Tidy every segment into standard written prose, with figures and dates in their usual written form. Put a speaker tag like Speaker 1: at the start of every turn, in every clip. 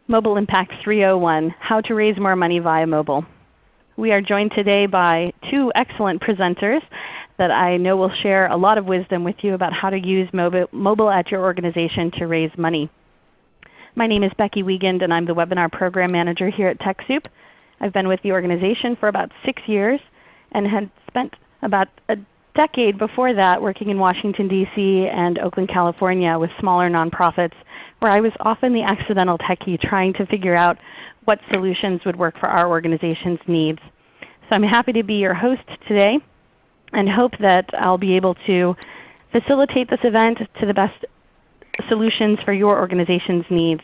Speaker 1: Mobile Impact 301, How to Raise More Money via Mobile. We are joined today by two excellent presenters that I know will share a lot of wisdom with you about how to use mobile at your organization to raise money. My name is Becky Wiegand, and I'm the Webinar Program Manager here at TechSoup. I've been with the organization for about 6 years and had spent about a decade before that working in Washington, D.C. and Oakland, California with smaller nonprofits, where I was often the accidental techie trying to figure out what solutions would work for our organization's needs. So I'm happy to be your host today and hope that I'll be able to facilitate this event to the best solutions for your organization's needs.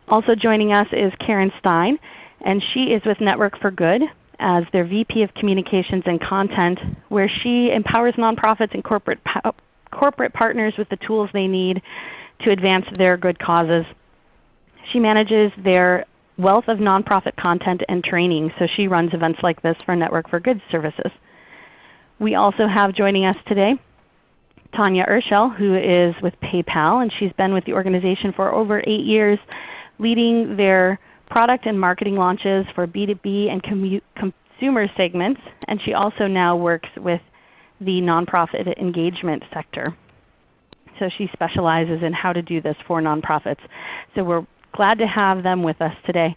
Speaker 1: Also joining us is Karen Stein, and she is with Network for Good as their VP of Communications and Content, where she empowers nonprofits and corporate partners with the tools they need to advance their good causes. She manages their wealth of nonprofit content and training, so she runs events like this for Network for Good services. We also have joining us today Tanya Urschel, who is with PayPal, and she's been with the organization for over 8 years, leading their product and marketing launches for B2B and consumer segments, and she also now works with the nonprofit engagement sector. So she specializes in how to do this for nonprofits. So we're glad to have them with us today.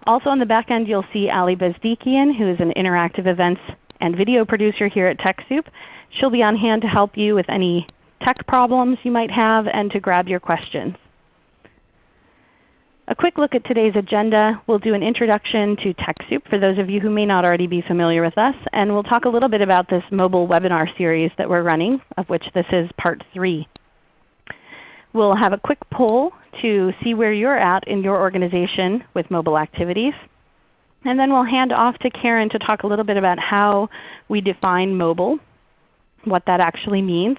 Speaker 1: Also on the back end you'll see Ali Bezdikian, who is an interactive events and video producer here at TechSoup. She'll be on hand to help you with any tech problems you might have and to grab your questions. A quick look at today's agenda. We'll do an introduction to TechSoup for those of you who may not already be familiar with us, and we'll talk a little bit about this mobile webinar series that we're running, of which this is part 3. We'll have a quick poll to see where you're at in your organization with mobile activities. And then we'll hand off to Karen to talk a little bit about how we define mobile, what that actually means,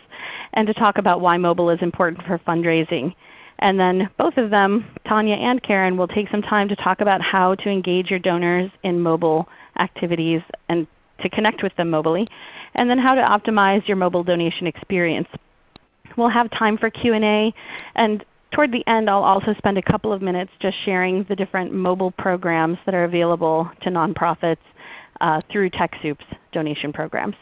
Speaker 1: and to talk about why mobile is important for fundraising. And then both of them, Tanya and Karen, will take some time to talk about how to engage your donors in mobile activities and to connect with them mobilely, and then how to optimize your mobile donation experience. We'll have time for Q&A, and toward the end I'll also spend a couple of minutes just sharing the different mobile programs that are available to nonprofits through TechSoup's donation programs.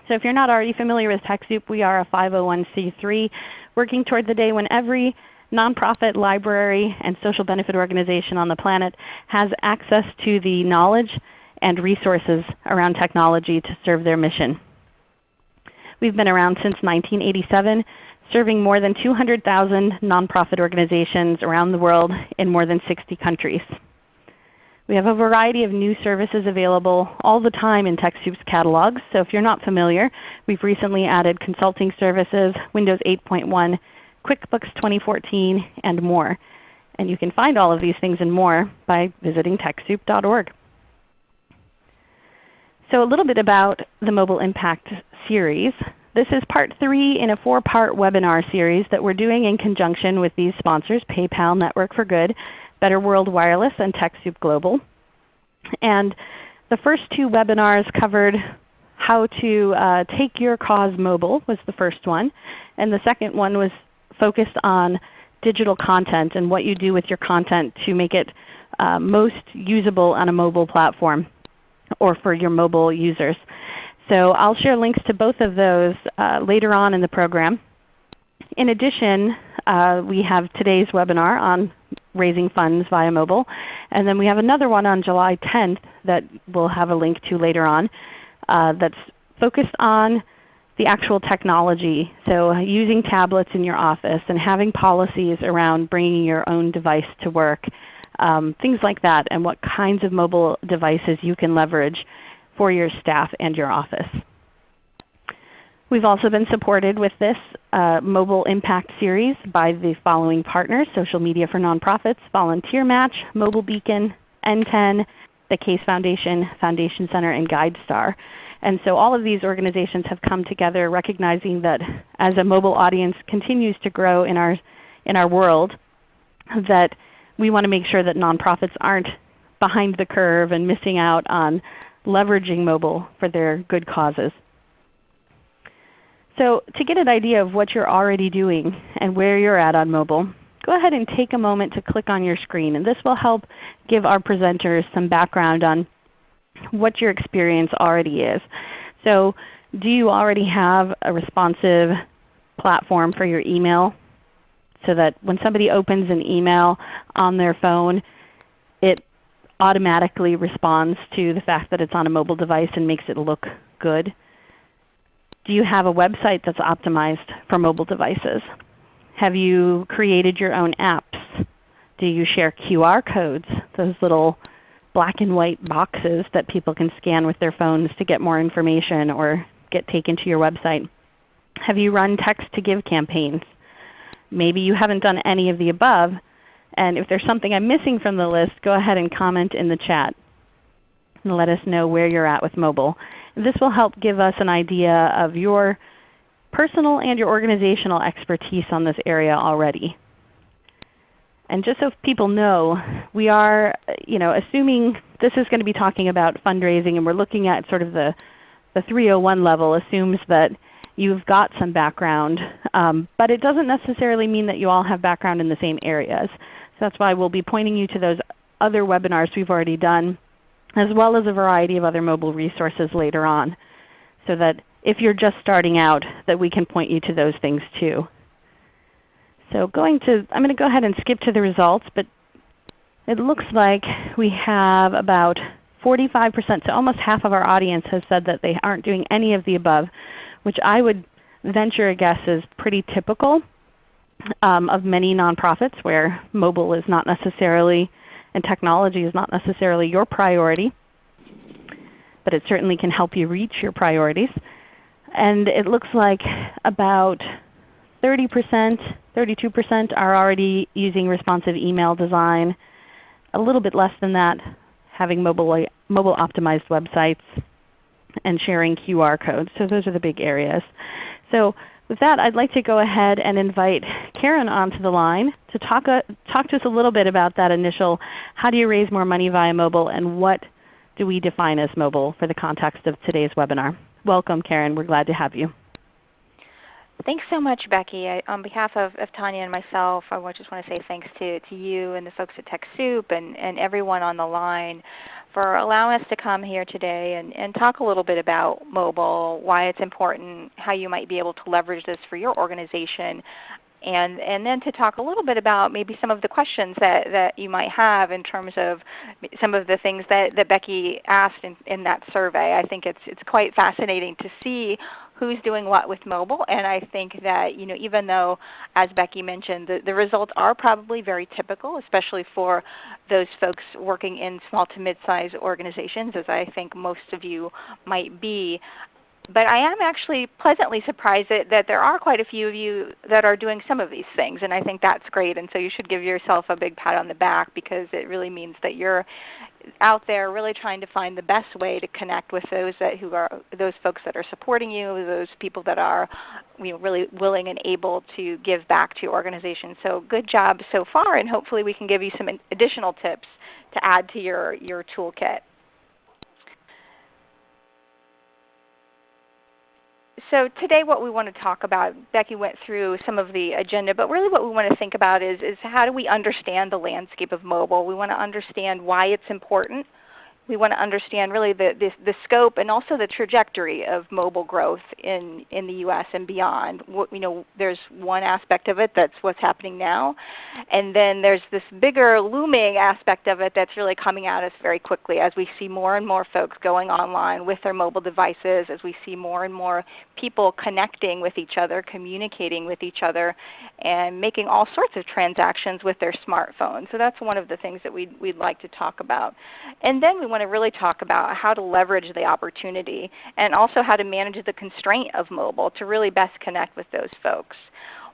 Speaker 1: So if you're not already familiar with TechSoup, we are a 501c3 working toward the day when every nonprofit, library, and social benefit organization on the planet has access to the knowledge and resources around technology to serve their mission. We've been around since 1987, serving more than 200,000 nonprofit organizations around the world in more than 60 countries. We have a variety of new services available all the time in TechSoup's catalogs. So if you're not familiar, we've recently added consulting services, Windows 8.1, QuickBooks 2014, and more. And you can find all of these things and more by visiting TechSoup.org. So a little bit about the Mobile Impact series. This is part 3 in a 4-part webinar series that we're doing in conjunction with these sponsors, PayPal, Network for Good, Better World Wireless, and TechSoup Global. And the first 2 webinars covered how to take your cause mobile was the first one. And the second one was focused on digital content and what you do with your content to make it most usable on a mobile platform or for your mobile users. So I'll share links to both of those later on in the program. In addition, we have today's webinar on raising funds via mobile. And then we have another one on July 10th that we'll have a link to later on that's focused on the actual technology. So using tablets in your office and having policies around bringing your own device to work, things like that, and what kinds of mobile devices you can leverage for your staff and your office. We've also been supported with this Mobile Impact series by the following partners: Social Media for Nonprofits, Volunteer Match, Mobile Beacon, N10, the Case Foundation, Foundation Center, and GuideStar. And so all of these organizations have come together recognizing that as a mobile audience continues to grow in our world, that we want to make sure that nonprofits aren't behind the curve and missing out on leveraging mobile for their good causes. So to get an idea of what you're already doing and where you're at on mobile, go ahead and take a moment to click on your screen. And this will help give our presenters some background on what your experience already is. So do you already have a responsive platform for your email so that when somebody opens an email on their phone, it automatically responds to the fact that it's on a mobile device and makes it look good? Do you have a website that's optimized for mobile devices? Have you created your own apps? Do you share QR codes, those little black and white boxes that people can scan with their phones to get more information or get taken to your website? Have you run text-to-give campaigns? Maybe you haven't done any of the above, and if there's something I'm missing from the list, go ahead and comment in the chat and let us know where you're at with mobile. This will help give us an idea of your personal and your organizational expertise on this area already. And just so people know, we are assuming this is going to be talking about fundraising, and we're looking at sort of the 301 level assumes that you've got some background, but it doesn't necessarily mean that you all have background in the same areas. So that's why we'll be pointing you to those other webinars we've already done, as well as a variety of other mobile resources later on, so that if you're just starting out, that we can point you to those things too. So I'm going to go ahead and skip to the results, but it looks like we have about 45%, so almost half of our audience has said that they aren't doing any of the above, which I would venture a guess is pretty typical of many nonprofits where mobile is not necessarily, and technology is not necessarily your priority, but it certainly can help you reach your priorities. And it looks like about 30%, 32% are already using responsive email design. A little bit less than that having mobile optimized websites and sharing QR codes. So those are the big areas. So with that, I'd like to go ahead and invite Karen onto the line to talk to us a little bit about that initial, how do you raise more money via mobile, and what do we define as mobile for the context of today's webinar. Welcome, Karen. We're glad to have you.
Speaker 2: Thanks so much, Becky. On behalf of Tanya and myself, I just want to say thanks to you and the folks at TechSoup and everyone on the line for allowing us to come here today and talk a little bit about mobile, why it's important, how you might be able to leverage this for your organization, and then to talk a little bit about maybe some of the questions that you might have in terms of some of the things that Becky asked in that survey. I think it's quite fascinating to see who's doing what with mobile, and I think that even though, as Becky mentioned, the results are probably very typical, especially for those folks working in small to mid-sized organizations, as I think most of you might be. But I am actually pleasantly surprised that there are quite a few of you that are doing some of these things, and I think that's great. And so you should give yourself a big pat on the back, because it really means that you're out there really trying to find the best way to connect with those folks that are supporting you, those people that are really willing and able to give back to your organization. So good job so far, and hopefully we can give you some additional tips to add to your toolkit. So today what we want to talk about, Becky went through some of the agenda, but really what we want to think about is how do we understand the landscape of mobile. We want to understand why it's important. We want to understand really the scope and also the trajectory of mobile growth in the U.S. and beyond. There's one aspect of it that's what's happening now, and then there's this bigger looming aspect of it that's really coming at us very quickly as we see more and more folks going online with their mobile devices, as we see more and more people connecting with each other, communicating with each other, and making all sorts of transactions with their smartphones. So that's one of the things that we'd like to talk about. And then we want to really talk about how to leverage the opportunity and also how to manage the constraint of mobile to really best connect with those folks.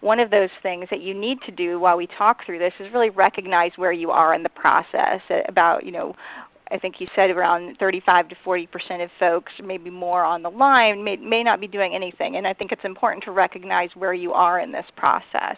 Speaker 2: One of those things that you need to do while we talk through this is really recognize where you are in the process. About, I think you said around 35 to 40% of folks, maybe more on the line, may not be doing anything. And I think it's important to recognize where you are in this process.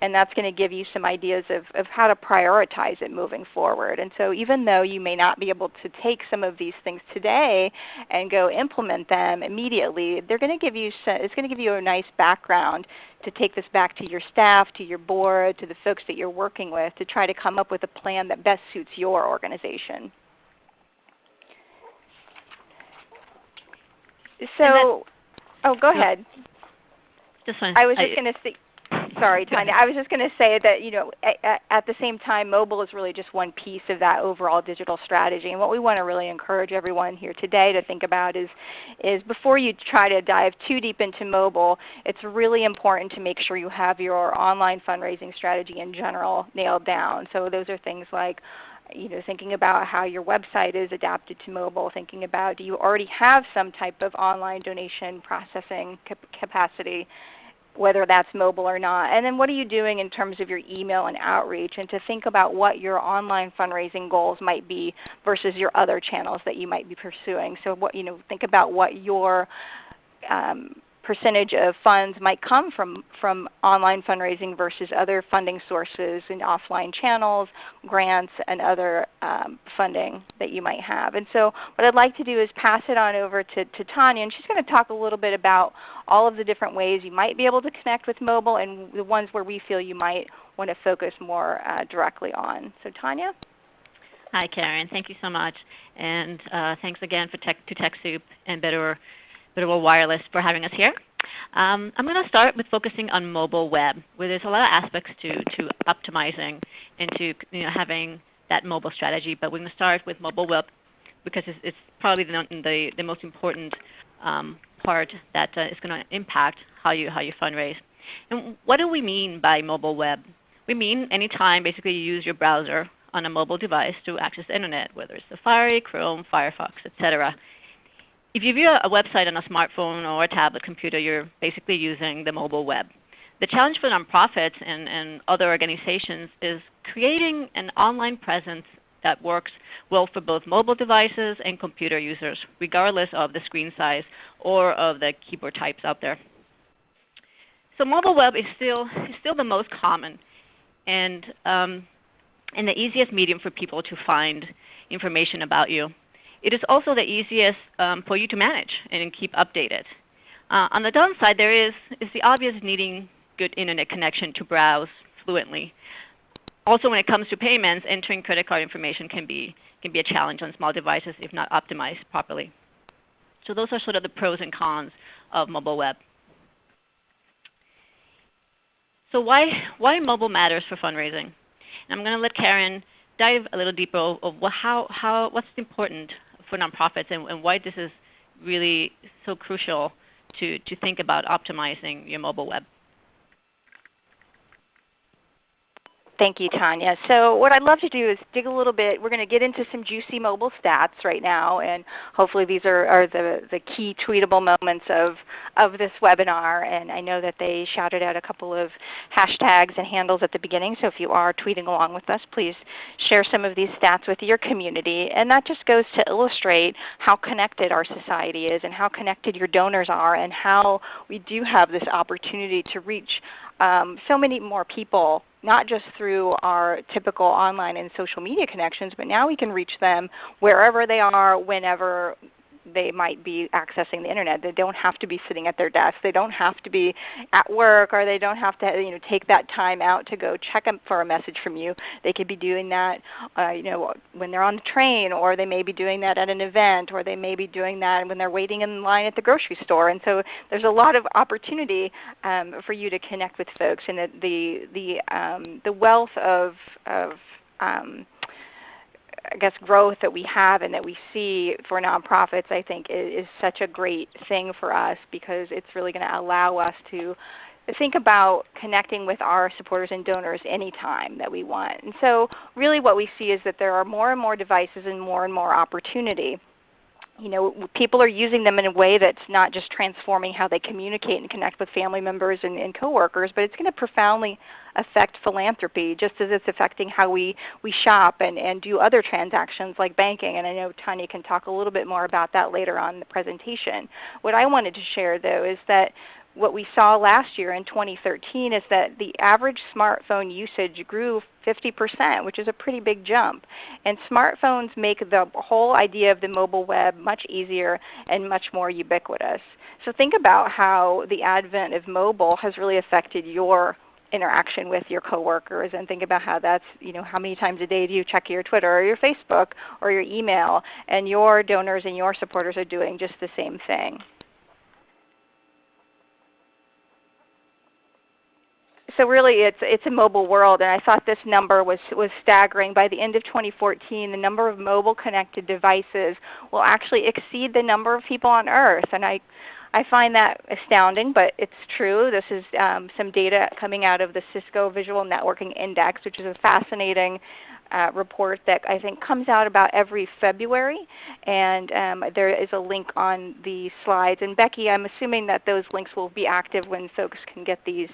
Speaker 2: and that's going to give you some ideas of how to prioritize it moving forward. And so even though you may not be able to take some of these things today and go implement them immediately, they're going to give you it's going to give you a nice background to take this back to your staff, to your board, to the folks that you're working with to try to come up with a plan that best suits your organization. So, go ahead. I was just going to say, sorry, Tanya. I was just going to say that at the same time, mobile is really just one piece of that overall digital strategy. And what we want to really encourage everyone here today to think about is before you try to dive too deep into mobile, it's really important to make sure you have your online fundraising strategy in general nailed down. So those are things like thinking about how your website is adapted to mobile, thinking about do you already have some type of online donation processing capacity, whether that's mobile or not. And then what are you doing in terms of your email and outreach, and to think about what your online fundraising goals might be versus your other channels that you might be pursuing. So think about what your percentage of funds might come from online fundraising versus other funding sources in offline channels, grants, and other funding that you might have. And so what I'd like to do is pass it on over to Tanya, and she's going to talk a little bit about all of the different ways you might be able to connect with mobile and the ones where we feel you might want to focus more directly on. So Tanya?
Speaker 3: Hi, Karen. Thank you so much. And thanks again to TechSoup and Better World Wireless for having us here. I'm going to start with focusing on mobile web, where there's a lot of aspects to optimizing and to having that mobile strategy. But we're going to start with mobile web because it's probably the most important part that is going to impact how you fundraise. And what do we mean by mobile web? We mean anytime basically you use your browser on a mobile device to access the Internet, whether it's Safari, Chrome, Firefox, etc. If you view a website on a smartphone or a tablet computer, you're basically using the mobile web. The challenge for nonprofits and other organizations is creating an online presence that works well for both mobile devices and computer users, regardless of the screen size or of the keyboard types out there. So mobile web is still the most common and the easiest medium for people to find information about you. It is also the easiest for you to manage and keep updated. On the downside, there is the obvious needing good Internet connection to browse fluently. Also, when it comes to payments, entering credit card information can be a challenge on small devices if not optimized properly. So those are sort of the pros and cons of mobile web. So why mobile matters for fundraising? And I'm going to let Karen dive a little deeper of what's important for nonprofits and why this is really so crucial to think about optimizing your mobile web.
Speaker 2: Thank you, Tanya. So what I'd love to do is dig a little bit. We're going to get into some juicy mobile stats right now, and hopefully these are the key tweetable moments of this webinar. And I know that they shouted out a couple of hashtags and handles at the beginning, so if you are tweeting along with us, please share some of these stats with your community. And that just goes to illustrate how connected our society is and how connected your donors are and how we do have this opportunity to reach so many more people, not just through our typical online and social media connections, but now we can reach them wherever they are, whenever they might be accessing the Internet. They don't have to be sitting at their desk. They don't have to be at work, or they don't have to take that time out to go check for a message from you. They could be doing that when they're on the train, or they may be doing that at an event, or they may be doing that when they're waiting in line at the grocery store. And so there's a lot of opportunity for you to connect with folks. And the wealth of growth that we have and that we see for nonprofits, I think, is such a great thing for us, because it's really going to allow us to think about connecting with our supporters and donors anytime that we want. And so really what we see is that there are more and more devices and more opportunity. People are using them in a way that's not just transforming how they communicate and connect with family members and coworkers, but it's going to profoundly affect philanthropy, just as it's affecting how we shop and do other transactions like banking. And I know Tanya can talk a little bit more about that later on in the presentation. What I wanted to share, though, is that what we saw last year in 2013 is that the average smartphone usage grew 50%, which is a pretty big jump. And smartphones make the whole idea of the mobile web much easier and much more ubiquitous. So think about how the advent of mobile has really affected your interaction with your coworkers, and think about how that's, how many times a day do you check your Twitter or your Facebook or your email, and your donors and your supporters are doing just the same thing. So really it's a mobile world, and I thought this number was staggering. By the end of 2014, the number of mobile connected devices will actually exceed the number of people on Earth. And I find that astounding, but it's true. This is some data coming out of the Cisco Visual Networking Index, which is a fascinating report that I think comes out about every February. And there is a link on the slides. And Becky, I'm assuming that those links will be active when folks can get these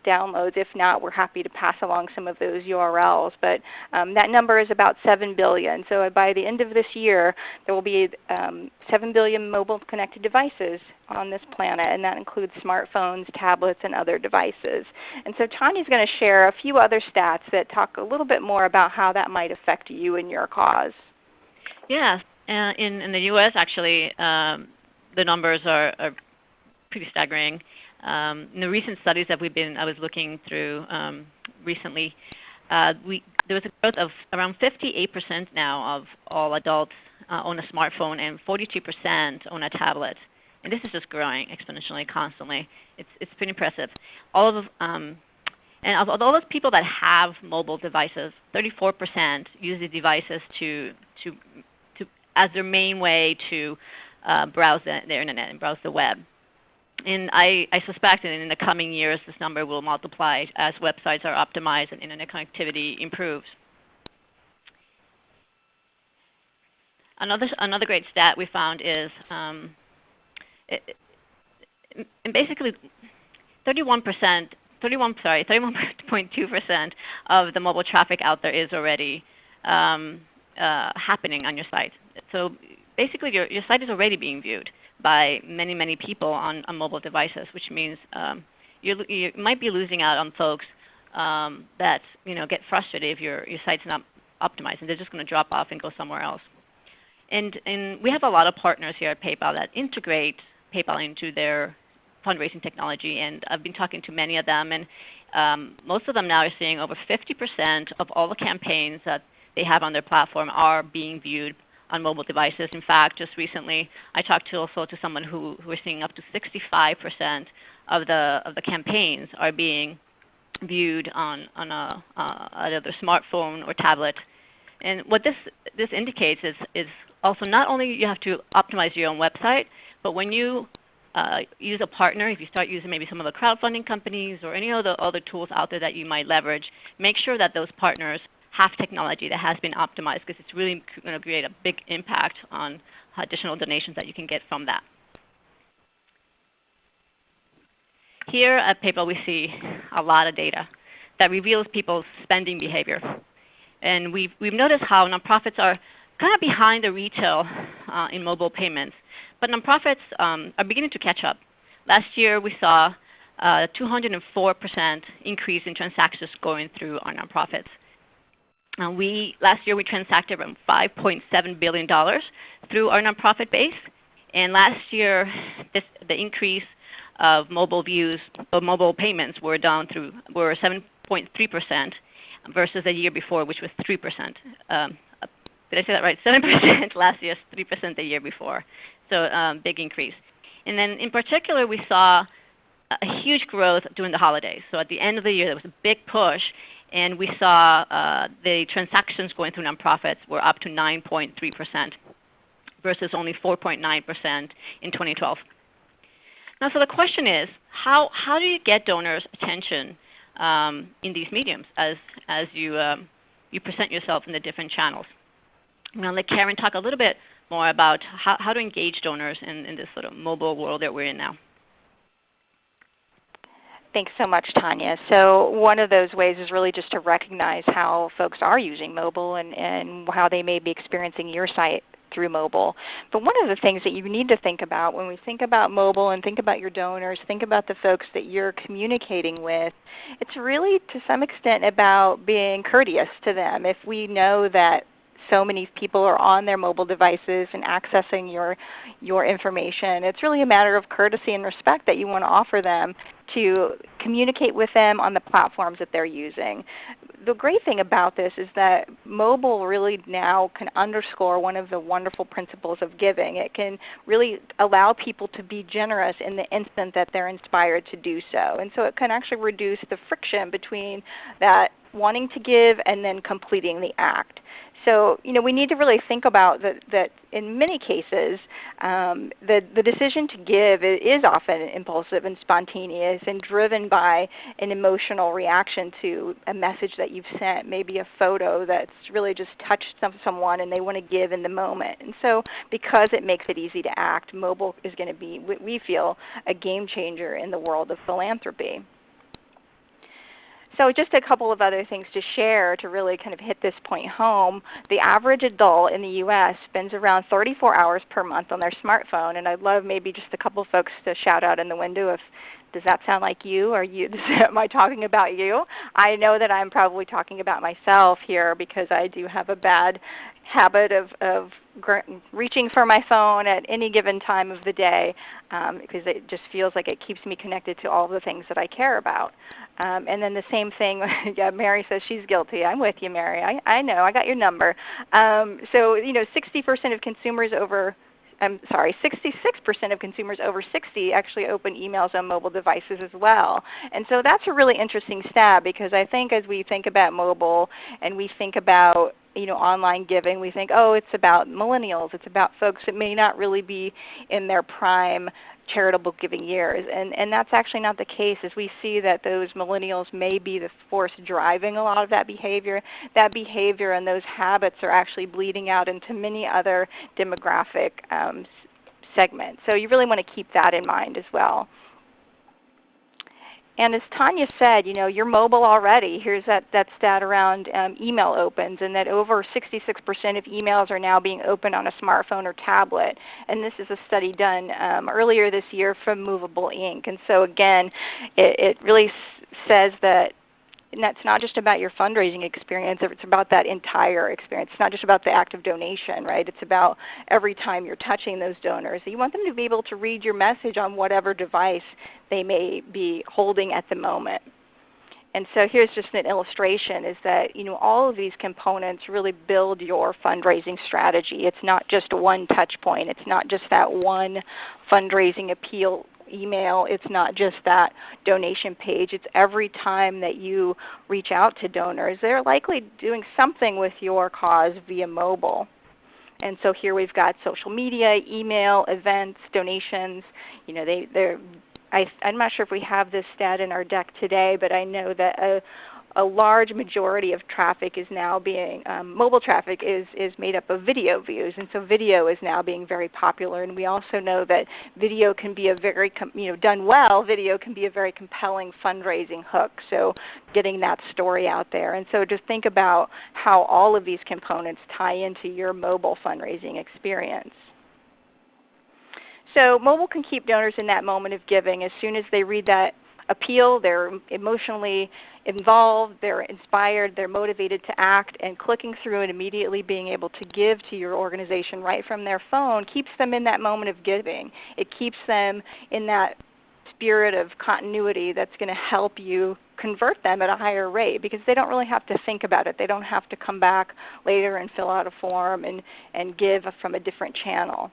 Speaker 2: downloads. If not, we're happy to pass along some of those URLs. But that number is about 7 billion. So by the end of this year, there will be 7 billion mobile connected devices on this planet, and that includes smartphones, tablets, and other devices. And so Tanya's going to share a few other stats that talk a little bit more about how that might affect you and your cause.
Speaker 3: Yeah, in the U.S. actually, the numbers are pretty staggering. In the recent studies that I was looking through recently, there was a growth of around 58% now of all adults own a smartphone, and 42% own a tablet. And this is just growing exponentially, constantly. It's pretty impressive. And of all those people that have mobile devices, 34% use the devices as their main way to browse the internet and browse the web. And I suspect that in the coming years this number will multiply as websites are optimized and internet connectivity improves. Another great stat we found is basically 31.2% of the mobile traffic out there is already happening on your site. So basically your site is already being viewed by many, many people on mobile devices, which means you might be losing out on folks that get frustrated if your site's not optimized, and they're just going to drop off and go somewhere else. And we have a lot of partners here at PayPal that integrate PayPal into their fundraising technology, and I've been talking to many of them, and most of them now are seeing over 50% of all the campaigns that they have on their platform are being viewed on mobile devices. In fact, just recently I talked also to someone who was seeing up to 65% of the campaigns are being viewed on either their smartphone or tablet. And what this indicates is also not only you have to optimize your own website, but when you use a partner, if you start using maybe some of the crowdfunding companies or any of the other tools out there that you might leverage, make sure that those partners have technology that has been optimized, because it's really going to create a big impact on additional donations that you can get from that. Here at PayPal we see a lot of data that reveals people's spending behavior. And we've noticed how nonprofits are kind of behind the retail in mobile payments. But nonprofits are beginning to catch up. Last year we saw a 204% increase in transactions going through our nonprofits. Last year we transacted around $5.7 billion through our nonprofit base. And last year the increase of mobile views of mobile payments were 7.3% versus the year before, which was 3%. Did I say that right? 7% last year, 3% the year before. So big increase. And then in particular we saw a huge growth during the holidays. So at the end of the year there was a big push, and we saw the transactions going through nonprofits were up to 9.3% versus only 4.9% in 2012. Now, so the question is, how do you get donors' attention in these mediums as you present yourself in the different channels? I'm going to let Karen talk a little bit more about how to engage donors in this sort of mobile world that we're in now.
Speaker 2: Thanks so much, Tanya. So one of those ways is really just to recognize how folks are using mobile and how they may be experiencing your site through mobile. But one of the things that you need to think about when we think about mobile and think about your donors, think about the folks that you're communicating with, it's really to some extent about being courteous to them. If we know that so many people are on their mobile devices and accessing your information, it's really a matter of courtesy and respect that you want to offer them to communicate with them on the platforms that they're using. The great thing about this is that mobile really now can underscore one of the wonderful principles of giving. It can really allow people to be generous in the instant that they're inspired to do so. And so it can actually reduce the friction between that wanting to give and then completing the act. So we need to really think about that in many cases the decision to give is often impulsive and spontaneous and driven by an emotional reaction to a message that you've sent, maybe a photo that's really just touched someone and they want to give in the moment. And so because it makes it easy to act, mobile is going to be, we feel, a game changer in the world of philanthropy. So just a couple of other things to share to really kind of hit this point home. The average adult in the U.S. spends around 34 hours per month on their smartphone, and I'd love maybe just a couple of folks to shout out in the window if does that sound like you, or am I talking about you? I know that I'm probably talking about myself here because I do have a bad habit of reaching for my phone at any given time of the day because it just feels like it keeps me connected to all the things that I care about. And then the same thing, yeah, Mary says she's guilty. I'm with you, Mary. I know. I got your number. So 60% of consumers over 66% of consumers over 60 actually open emails on mobile devices as well. And so that's a really interesting stat because I think as we think about mobile and we think about online giving, we think, oh, it's about millennials. It's about folks that may not really be in their prime charitable giving years. And that's actually not the case, as we see that those millennials may be the force driving a lot of that behavior. That behavior and those habits are actually bleeding out into many other demographic segments. So you really want to keep that in mind as well. And as Tanya said, you're mobile already. Here's that stat around email opens, and that over 66% of emails are now being opened on a smartphone or tablet. And this is a study done earlier this year from Movable Ink. And so again, it really says that it's not just about your fundraising experience, it's about that entire experience. It's not just about the act of donation, right? It's about every time you're touching those donors. You want them to be able to read your message on whatever device they may be holding at the moment. And so here's just an illustration is that all of these components really build your fundraising strategy. It's not just one touch point. It's not just that one fundraising appeal email. It's not just that donation page. It's every time that you reach out to donors. They're likely doing something with your cause via mobile. And so here we've got social media, email, events, donations. I'm not sure if we have this stat in our deck today, but I know that a large majority of traffic is now being, mobile traffic is made up of video views, and so video is now being very popular. And we also know that video can be a very, done well, video can be a very compelling fundraising hook, so getting that story out there. And so just think about how all of these components tie into your mobile fundraising experience. So mobile can keep donors in that moment of giving. As soon as they read that appeal, they're emotionally involved, they're inspired, they're motivated to act, and clicking through and immediately being able to give to your organization right from their phone keeps them in that moment of giving. It keeps them in that spirit of continuity that's going to help you convert them at a higher rate because they don't really have to think about it. They don't have to come back later and fill out a form and give from a different channel.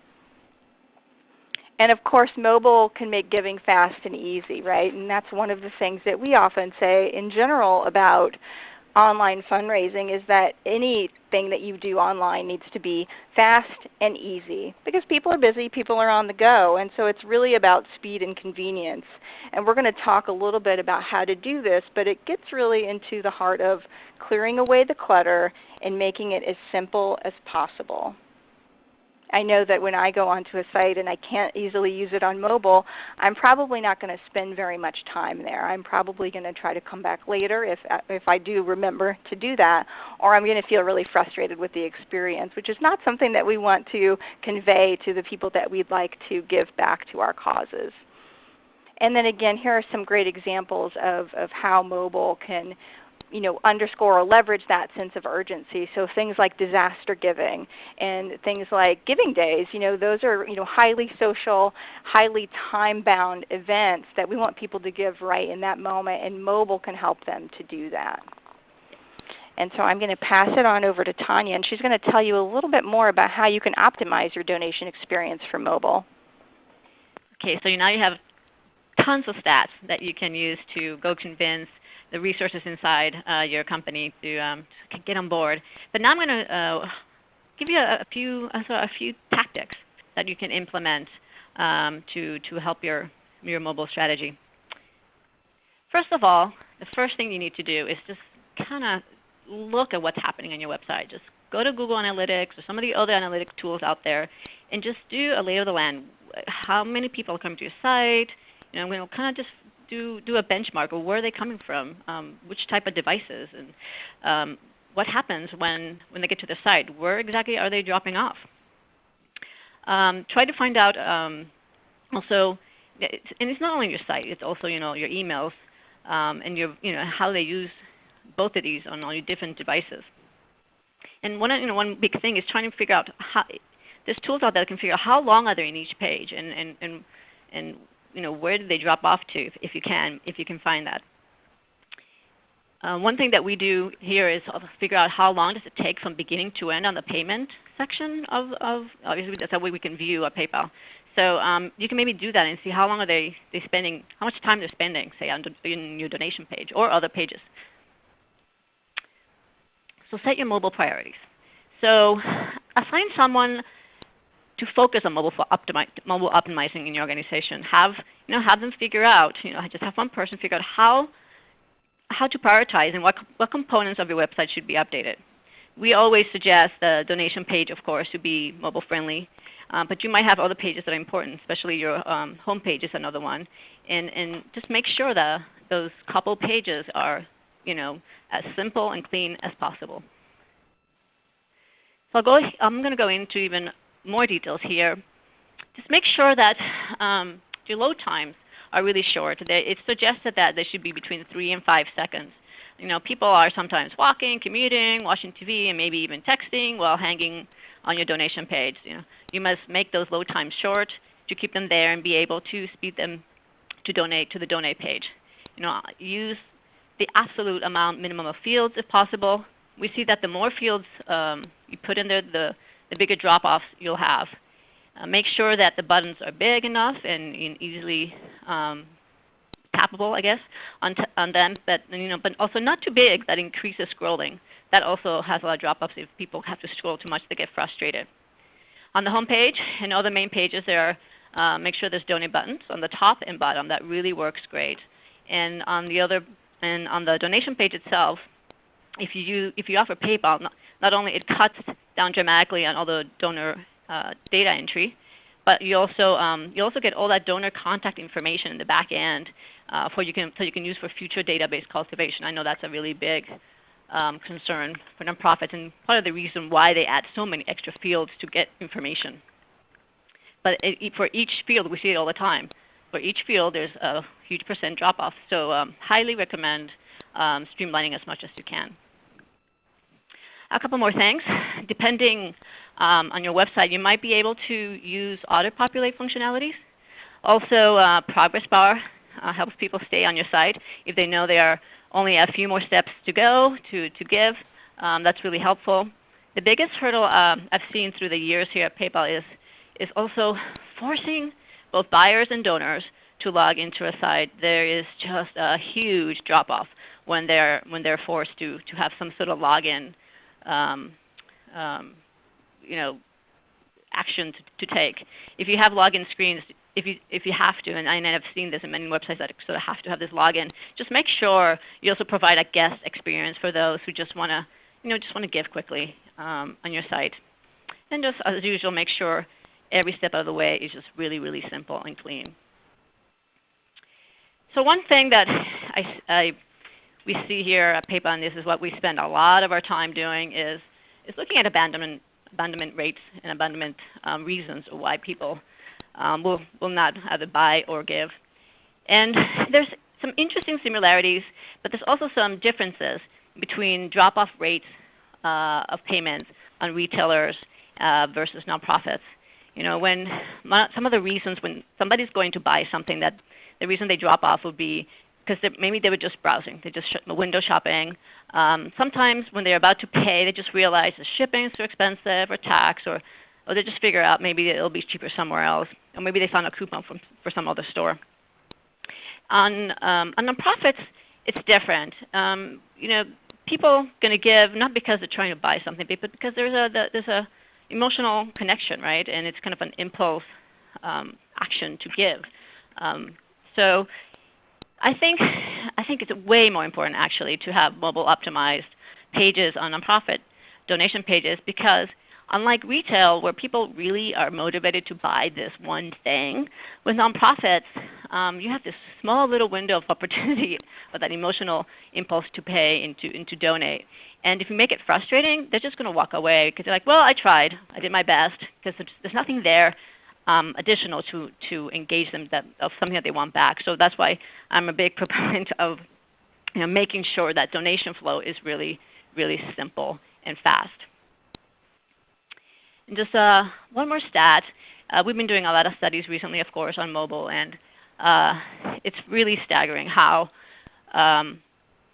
Speaker 2: And of course, mobile can make giving fast and easy, right? And that's one of the things that we often say in general about online fundraising is that anything that you do online needs to be fast and easy because people are busy, people are on the go, and so it's really about speed and convenience. And we're going to talk a little bit about how to do this, but it gets really into the heart of clearing away the clutter and making it as simple as possible. I know that when I go onto a site and I can't easily use it on mobile, I'm probably not going to spend very much time there. I'm probably going to try to come back later if I do remember to do that, or I'm going to feel really frustrated with the experience, which is not something that we want to convey to the people that we'd like to give back to our causes. And then again, here are some great examples of how mobile can underscore or leverage that sense of urgency. So things like disaster giving and things like giving days, those are highly social, highly time-bound events that we want people to give right in that moment, and mobile can help them to do that. And so I'm going to pass it on over to Tanya, and she's going to tell you a little bit more about how you can optimize your donation experience for mobile.
Speaker 3: Okay, so now you have tons of stats that you can use to go convince the resources inside your company to get on board. But now I'm going to give you a few tactics that you can implement to help your mobile strategy. First of all, the first thing you need to do is just kind of look at what's happening on your website. Just go to Google Analytics or some of the other analytic tools out there and just do a lay of the land. How many people come to your site? Kind of just do a benchmark of where are they coming from, which type of devices, and what happens when they get to the site. Where exactly are they dropping off? Try to find out also, and it's not only your site, it's also your emails and how they use both of these on all your different devices. And one big thing is trying to figure out how there's tools out there that can figure out how long are they in each page, and where do they drop off to, if you can find that. One thing that we do here is figure out how long does it take from beginning to end on the payment section of obviously that's that way we can view a PayPal. So you can maybe do that and see how long are they spending, how much time they're spending, say in your donation page or other pages. So set your mobile priorities. So assign someone to focus on mobile optimizing in your organization. Have them figure out, just have one person figure out how to prioritize and what components of your website should be updated. We always suggest the donation page, of course, to be mobile friendly, but you might have other pages that are important, especially your home page is another one. And just make sure that those couple pages are as simple and clean as possible. So I'm going to go into even more details here. Just make sure that your load times are really short. It's suggested that they should be between 3 and 5 seconds. People are sometimes walking, commuting, watching TV, and maybe even texting while hanging on your donation page. You must make those load times short to keep them there and be able to speed them to donate to the donate page. Use the absolute minimum of fields if possible. We see that the more fields you put in there, the bigger drop-offs you'll have. Make sure that the buttons are big enough and easily tappable, I guess, on them, but also not too big that increases scrolling. That also has a lot of drop-offs if people have to scroll too much, they get frustrated. On the home page and other main pages, make sure there's donate buttons on the top and bottom. That really works great. And on the donation page itself, if you offer PayPal, not only it cuts down dramatically on all the donor data entry, but you also get all that donor contact information in the back end so you can use for future database cultivation. I know that's a really big concern for nonprofits and part of the reason why they add so many extra fields to get information. But for each field, we see it all the time. For each field, there's a huge % drop-off. So highly recommend streamlining as much as you can. A couple more things. Depending on your website, you might be able to use auto-populate functionalities. Also, progress bar helps people stay on your site if they know there are only a few more steps to go to give. That's really helpful. The biggest hurdle I've seen through the years here at PayPal is also forcing both buyers and donors to log into a site. There is just a huge drop-off when they're forced to have some sort of login action to take. If you have login screens, if you have to, and I've seen this in many websites that sort of have to have this login, just make sure you also provide a guest experience for those who just want to give quickly on your site. And just as usual, make sure every step of the way is just really, really simple and clean. So one thing that we see here at paper on this is what we spend a lot of our time doing is looking at abandonment rates and abandonment reasons why people will not either buy or give. And there's some interesting similarities, but there's also some differences between drop-off rates of payments on retailers versus nonprofits. You know, when some of the reasons when somebody's going to buy something, that the reason they drop off would be because maybe they were just browsing, they just window shopping. Sometimes when they're about to pay, they just realize the shipping is too expensive, or tax, or they just figure out maybe it'll be cheaper somewhere else, or maybe they found a coupon for some other store. On nonprofits, it's different. You know, people going to give not because they're trying to buy something, but because there's a emotional connection, right? And it's kind of an impulse action to give. So I think it's way more important actually to have mobile optimized pages on nonprofit donation pages, because unlike retail where people really are motivated to buy this one thing, with nonprofits you have this small little window of opportunity or that emotional impulse to pay and to donate. And if you make it frustrating, they're just going to walk away because they're like, well, I tried, I did my best, because there's nothing there additional to engage them of something that they want back. So that's why I'm a big proponent of making sure that donation flow is really, really simple and fast. And just one more stat. We've been doing a lot of studies recently, of course, on mobile, and it's really staggering how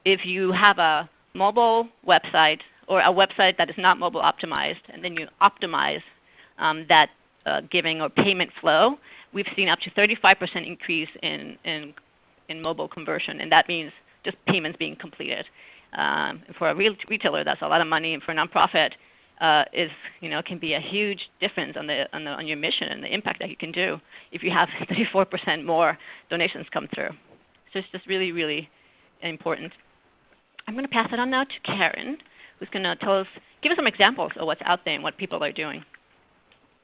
Speaker 3: if you have a mobile website or a website that is not mobile optimized, and then you optimize that giving or payment flow, we've seen up to 35% increase in mobile conversion, and that means just payments being completed. For a retailer, that's a lot of money, and for a nonprofit, can be a huge difference on your mission and the impact that you can do if you have 34% more donations come through. So it's just really, really important. I'm going to pass it on now to Karen, who's going to give us some examples of what's out there and what people are doing.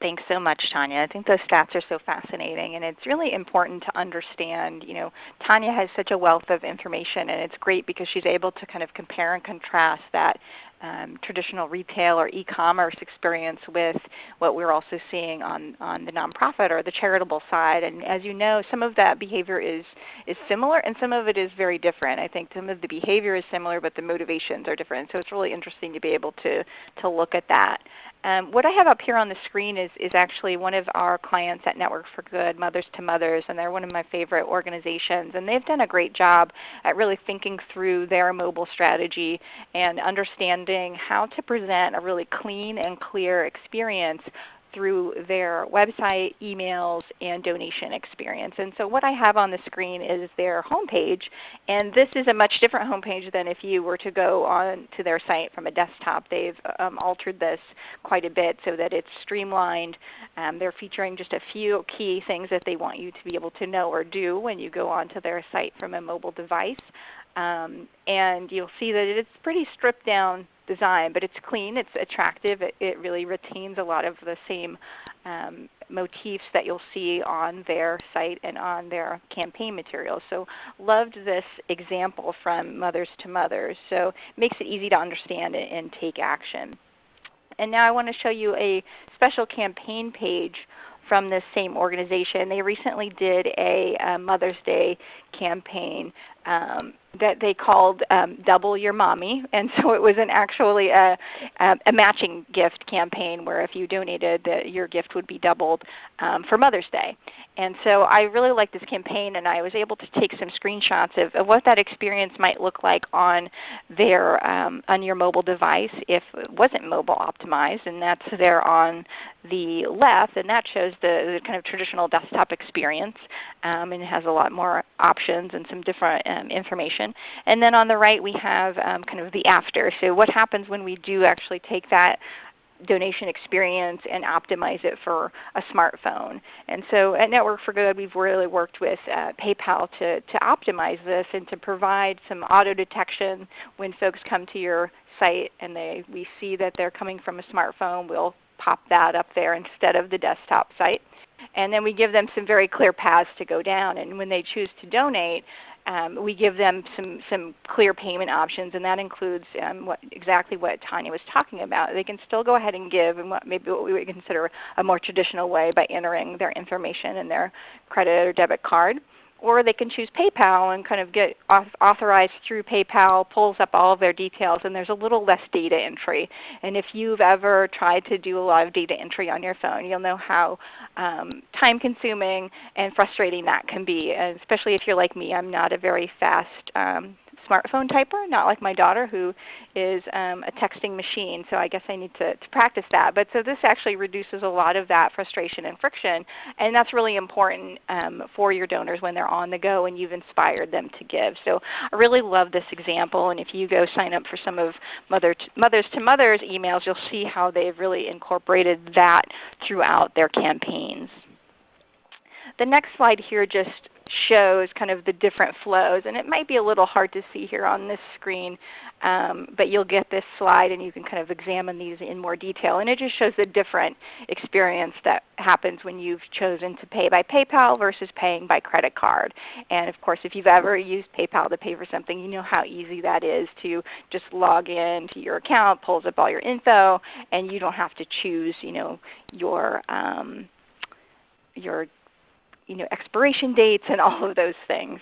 Speaker 2: Thanks so much, Tanya. I think those stats are so fascinating, and it's really important to understand. Tanya has such a wealth of information, and it's great because she's able to kind of compare and contrast that traditional retail or e-commerce experience with what we're also seeing on the nonprofit or the charitable side. And as you know, some of that behavior is similar, and some of it is very different. I think some of the behavior is similar, but the motivations are different. So it's really interesting to be able to look at that. What I have up here on the screen is actually one of our clients at Network for Good, Mothers to Mothers, and they're one of my favorite organizations. And they've done a great job at really thinking through their mobile strategy and understanding how to present a really clean and clear experience through their website, emails, and donation experience. And so what I have on the screen is their homepage, and this is a much different homepage than if you were to go on to their site from a desktop. They've altered this quite a bit so that it's streamlined. They're featuring just a few key things that they want you to be able to know or do when you go onto their site from a mobile device. And you'll see that it's pretty stripped down design, but it's clean, it's attractive, it really retains a lot of the same motifs that you'll see on their site and on their campaign materials. So loved this example from Mothers to Mothers. So it makes it easy to understand and take action. And now I want to show you a special campaign page from this same organization. They recently did a Mother's Day campaign that they called Double Your Mommy. And so it was actually a matching gift campaign where if you donated, your gift would be doubled for Mother's Day. And so I really liked this campaign, and I was able to take some screenshots of what that experience might look like on your mobile device if it wasn't mobile optimized. And that's there on the left, and that shows the kind of traditional desktop experience, and it has a lot more options and some different information. And then on the right we have kind of the after. So what happens when we do actually take that donation experience and optimize it for a smartphone. And so at Network for Good, we've really worked with PayPal to optimize this and to provide some auto detection when folks come to your site and we see that they're coming from a smartphone. We'll pop that up there instead of the desktop site. And then we give them some very clear paths to go down. And when they choose to donate, we give them some clear payment options, and that includes exactly what Tanya was talking about. They can still go ahead and give in what we would consider a more traditional way by entering their information in their credit or debit card. Or they can choose PayPal and kind of get authorized through PayPal, pulls up all of their details, and there's a little less data entry. And if you've ever tried to do a lot of data entry on your phone, you'll know how time-consuming and frustrating that can be, and especially if you're like me. I'm not a very fast smartphone typer, not like my daughter who is a texting machine, so I guess I need to practice that. But so this actually reduces a lot of that frustration and friction, and that's really important for your donors when they're on the go and you've inspired them to give. So I really love this example, and if you go sign up for some of Mothers to Mothers emails, you'll see how they've really incorporated that throughout their campaigns. The next slide here just shows kind of the different flows, and it might be a little hard to see here on this screen, but you'll get this slide and you can kind of examine these in more detail. And it just shows the different experience that happens when you've chosen to pay by PayPal versus paying by credit card. And of course, if you've ever used PayPal to pay for something, you know how easy that is to just log in to your account, pulls up all your info, and you don't have to choose your expiration dates and all of those things,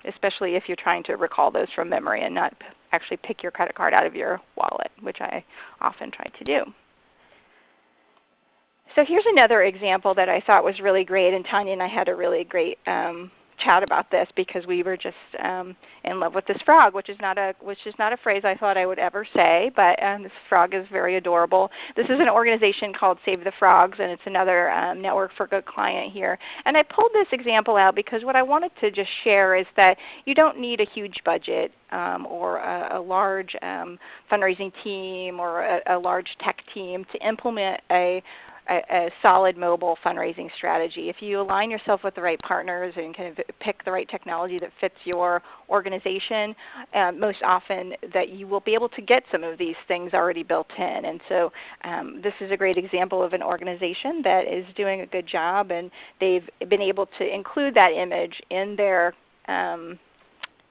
Speaker 2: especially if you're trying to recall those from memory and not actually pick your credit card out of your wallet, which I often try to do. So here's another example that I thought was really great, and Tanya and I had a really great chat about this because we were just in love with this frog, which is not a phrase I thought I would ever say, but this frog is very adorable. This is an organization called Save the Frogs, and it's another Network for Good client here. And I pulled this example out because what I wanted to just share is that you don't need a huge budget or a large fundraising team or a large tech team to implement a solid mobile fundraising strategy. If you align yourself with the right partners and kind of pick the right technology that fits your organization, most often that you will be able to get some of these things already built in. And so this is a great example of an organization that is doing a good job, and they've been able to include that image in their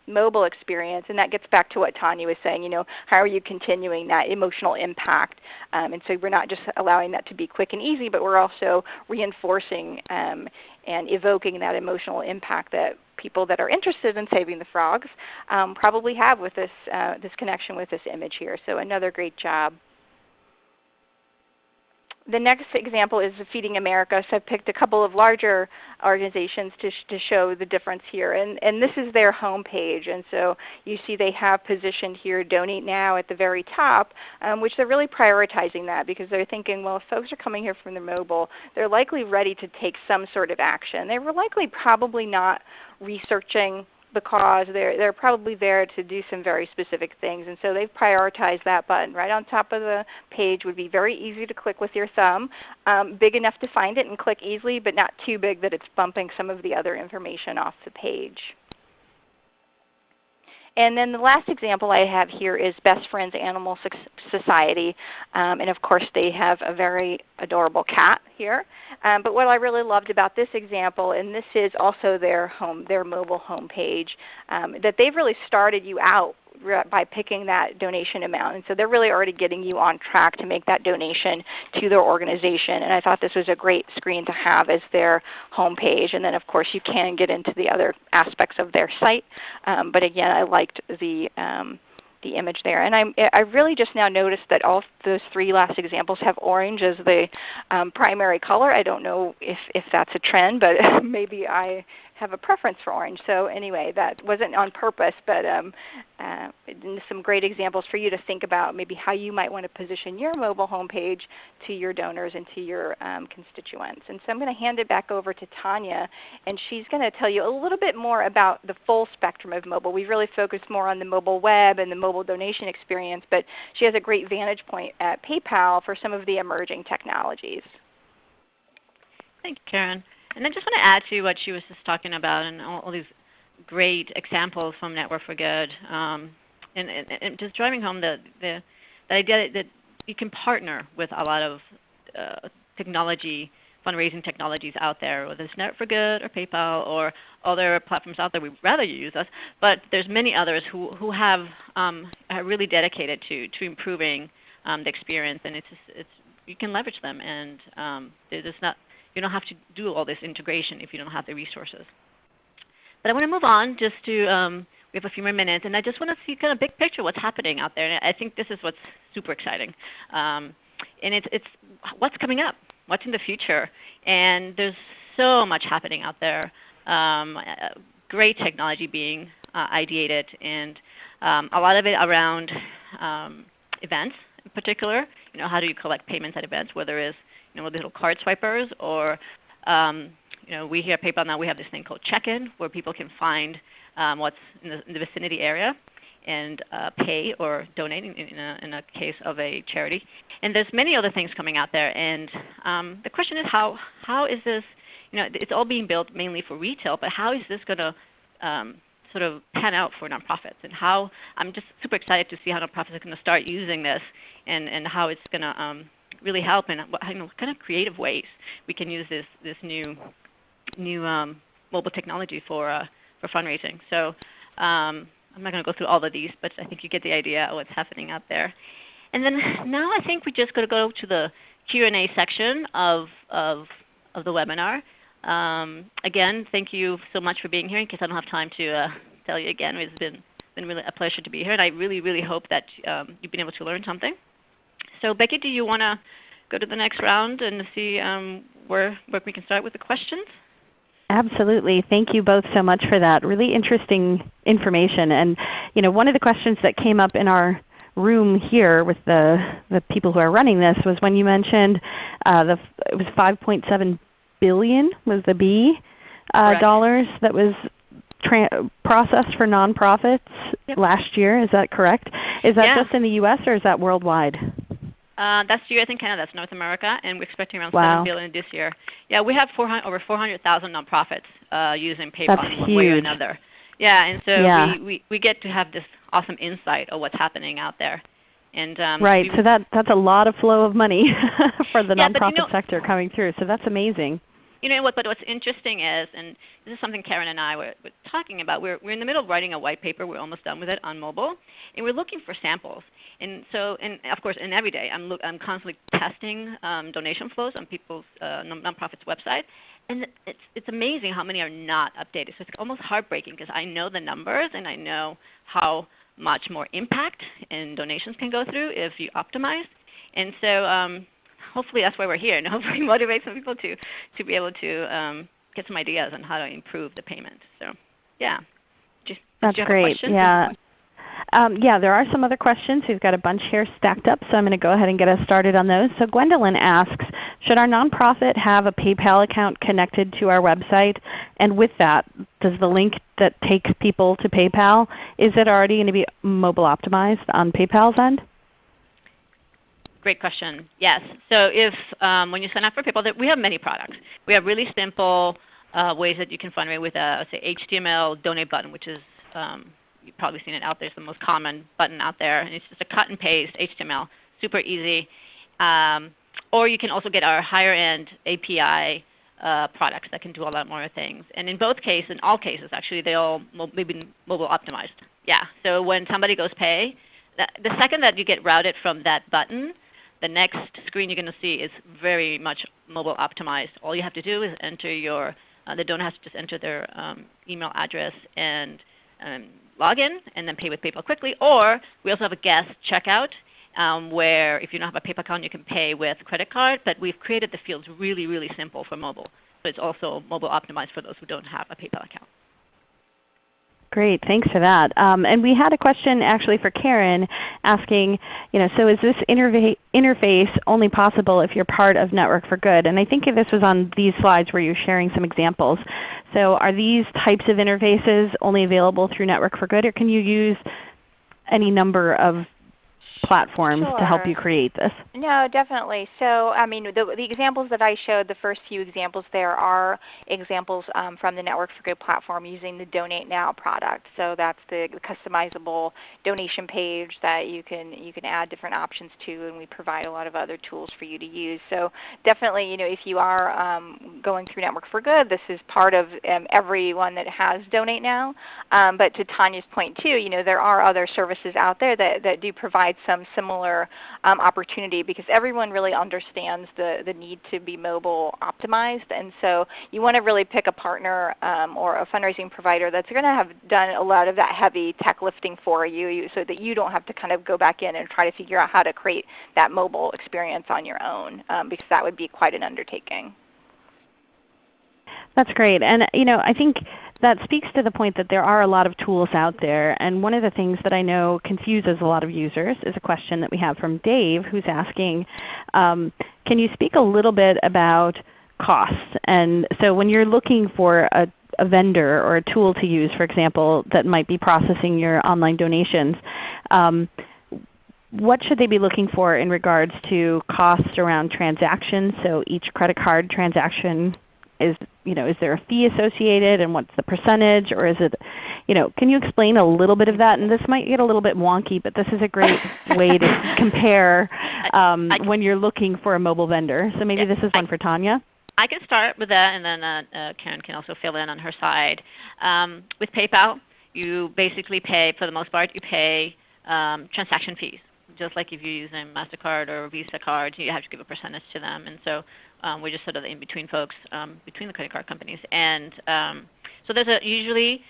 Speaker 2: mobile experience, and that gets back to what Tanya was saying, how are you continuing that emotional impact? And so we're not just allowing that to be quick and easy, but we're also reinforcing and evoking that emotional impact that people that are interested in saving the frogs probably have with this, this connection with this image here. So another great job. The next example is Feeding America. So I've picked a couple of larger organizations to show the difference here. And this is their homepage. And so you see they have positioned here Donate Now at the very top, which they're really prioritizing that because they're thinking, well, if folks are coming here from their mobile, they're likely ready to take some sort of action. They were likely probably not researching the cause. They're probably there to do some very specific things, and so they've prioritized that button. Right on top of the page would be very easy to click with your thumb, big enough to find it and click easily, but not too big that it's bumping some of the other information off the page. And then the last example I have here is Best Friends Animal Society. And of course they have a very adorable cat here. But what I really loved about this example, and this is also their mobile homepage, that they've really started you out by picking that donation amount. And so they're really already getting you on track to make that donation to their organization. And I thought this was a great screen to have as their homepage. And then of course you can get into the other aspects of their site. But again, I liked the image there. And I really just now noticed that all those three last examples have orange as the primary color. I don't know if that's a trend, but maybe I have a preference for orange. So anyway, that wasn't on purpose, but some great examples for you to think about maybe how you might want to position your mobile homepage to your donors and to your constituents. And so I'm going to hand it back over to Tanya, and she's going to tell you a little bit more about the full spectrum of mobile. We've really focused more on the mobile web and the mobile donation experience, but she has a great vantage point at PayPal for some of the emerging technologies.
Speaker 3: Thank you, Karen. And I just want to add to what she was just talking about and all these great examples from Network for Good, and just driving home the idea that you can partner with a lot of technology, fundraising technologies out there, whether it's Network for Good or PayPal or other platforms out there. We'd rather you use us, but there's many others who have are really dedicated to improving the experience, and you can leverage them, and you don't have to do all this integration if you don't have the resources. But I want to move on just to, we have a few more minutes, and I just want to see kind of big picture what's happening out there. And I think this is what's super exciting. And it's what's coming up, what's in the future. And there's so much happening out there. Great technology being ideated, and a lot of it around events in particular. How do you collect payments at events, whether it's with little card swipers or we here at PayPal now we have this thing called Check-in, where people can find what's in the vicinity area and pay or donate in a case of a charity. And there's many other things coming out there. And the question is how is this, it's all being built mainly for retail, but how is this going to sort of pan out for nonprofits? And how, I'm just super excited to see how nonprofits are going to start using this and how it's going to really help, and what kind of creative ways we can use this new mobile technology for fundraising. So I'm not going to go through all of these, but I think you get the idea of what's happening out there. And then now I think we're just going to go to the Q&A section of the webinar. Again, thank you so much for being here. In case I don't have time to tell you again, it's been really a pleasure to be here, and I really, really hope that you've been able to learn something. So Becky, do you want to go to the next round and see where we can start with the questions?
Speaker 1: Absolutely. Thank you both so much for that. Really interesting information. And one of the questions that came up in our room here with the people who are running this was when you mentioned it was 5.7 billion was the B dollars that was processed for nonprofits last year. Is that correct? Is that just in the U.S. or is that worldwide?
Speaker 3: That's US and Canada. That's North America, and we're expecting around 7 billion this year. Yeah, we have over 400,000 nonprofits using PayPal in one way or another. Yeah, and so we get to have this awesome insight of what's happening out there. And
Speaker 1: right, so that's a lot of flow of money for the nonprofit sector coming through. So that's amazing.
Speaker 3: But what's interesting is, and this is something Karen and I were talking about, we're in the middle of writing a white paper. We're almost done with it on mobile, and we're looking for samples. And so, and of course, and every day I'm constantly testing donation flows on people's nonprofits' website, and it's amazing how many are not updated. So it's almost heartbreaking because I know the numbers and I know how much more impact and donations can go through if you optimize. And so hopefully that's why we're here, and hopefully motivate some people to be able to get some ideas on how to improve the payment. So yeah.
Speaker 1: That's great. Yeah. Yeah, there are some other questions. We've got a bunch here stacked up, so I'm going to go ahead and get us started on those. So Gwendolyn asks, should our nonprofit have a PayPal account connected to our website? And with that, does the link that takes people to PayPal, is it already going to be mobile optimized on PayPal's end?
Speaker 3: Great question. Yes. So if when you sign up for PayPal, we have many products. We have really simple ways that you can fundraise with a say HTML donate button, which is you've probably seen it out there. It's the most common button out there, and it's just a cut and paste HTML, super easy. Or you can also get our higher end API products that can do a lot more things. And in both cases, in all cases actually, they all maybe mobile optimized. Yeah. So when somebody goes pay, the second that you get routed from that button, the next screen you're going to see is very much mobile optimized. All you have to do is enter the donor has to just enter their email address and log in and then pay with PayPal quickly. Or we also have a guest checkout where if you don't have a PayPal account, you can pay with credit card. But we've created the fields really, really simple for mobile. So it's also mobile optimized for those who don't have a PayPal account.
Speaker 1: Great, thanks for that. And we had a question actually for Karen asking, so is this interface only possible if you're part of Network for Good? And I think this was on these slides where you're sharing some examples. So are these types of interfaces only available through Network for Good, or can you use any number of platforms to help
Speaker 2: Sure.
Speaker 1: you create this?
Speaker 2: No, definitely. So, I mean, the examples that I showed, the first few examples there are examples from the Network for Good platform using the Donate Now product. So that's the customizable donation page that you can add different options to, and we provide a lot of other tools for you to use. So definitely, if you are going through Network for Good, this is part of everyone that has Donate Now. But to Tanya's point too, there are other services out there that do provide some similar opportunity, because everyone really understands the need to be mobile optimized. And so you want to really pick a partner or a fundraising provider that's going to have done a lot of that heavy tech lifting for you, so that you don't have to kind of go back in and try to figure out how to create that mobile experience on your own, because that would be quite an undertaking.
Speaker 1: That's great. And I think that speaks to the point that there are a lot of tools out there. And one of the things that I know confuses a lot of users is a question that we have from Dave, who's asking, can you speak a little bit about costs? And so when you're looking for a vendor or a tool to use, for example, that might be processing your online donations, what should they be looking for in regards to costs around transactions? So each credit card transaction, is there a fee associated, and what's the percentage? Or is it, can you explain a little bit of that? And this might get a little bit wonky, but this is a great way to compare when you're looking for a mobile vendor. So maybe this is one for Tanya.
Speaker 3: I can start with that, and then Karen can also fill in on her side. With PayPal, you basically pay, for the most part, you pay transaction fees. Just like if you're using MasterCard or Visa cards, you have to give a percentage to them. And so we're just sort of the in-between folks between the credit card companies. And so there's usually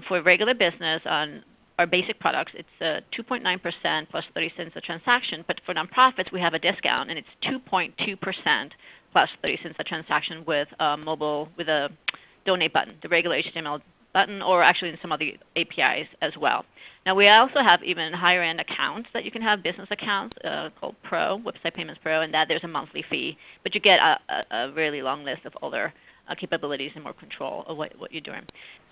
Speaker 3: for regular business on our basic products, it's 2.9% plus 30 cents a transaction. But for nonprofits, we have a discount, and it's 2.2% plus 30 cents a transaction with mobile, with a donate button, the regular HTML button, or actually in some of the APIs as well. Now we also have even higher end accounts that you can have, business accounts called Pro, Website Payments Pro, and that there's a monthly fee. But you get a really long list of other capabilities and more control of what you're doing.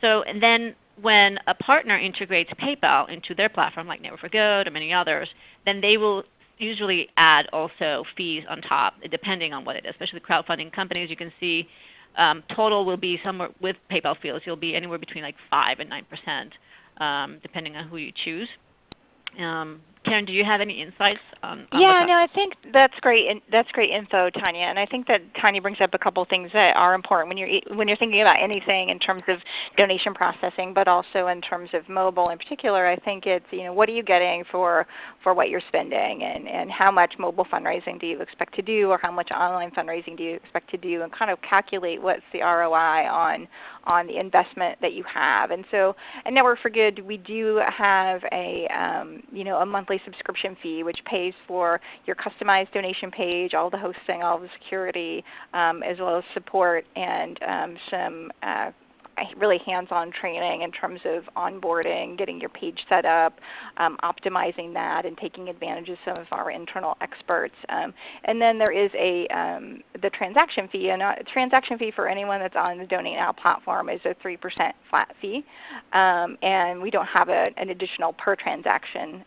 Speaker 3: So, and then when a partner integrates PayPal into their platform, like Network for Good or many others, then they will usually add also fees on top, depending on what it is. Especially crowdfunding companies, you can see total will be somewhere with PayPal fees. You'll be anywhere between like 5 and 9%, depending on who you choose. Karen, do you have any insights on
Speaker 2: Yeah, no, I think that's great. That's great info, Tanya. And I think that Tanya brings up a couple of things that are important when you're thinking about anything in terms of donation processing, but also in terms of mobile in particular. I think it's what are you getting for what you're spending, and how much mobile fundraising do you expect to do, or how much online fundraising do you expect to do, and kind of calculate what's the ROI on the investment that you have. And so at Network for Good, we do have a monthly subscription fee, which pays for your customized donation page, all the hosting, all the security, as well as support, and some really hands-on training in terms of onboarding, getting your page set up, optimizing that, and taking advantage of some of our internal experts. And then there is the transaction fee. And a transaction fee for anyone that's on the Donate Now platform is a 3% flat fee. And we don't have an additional per transaction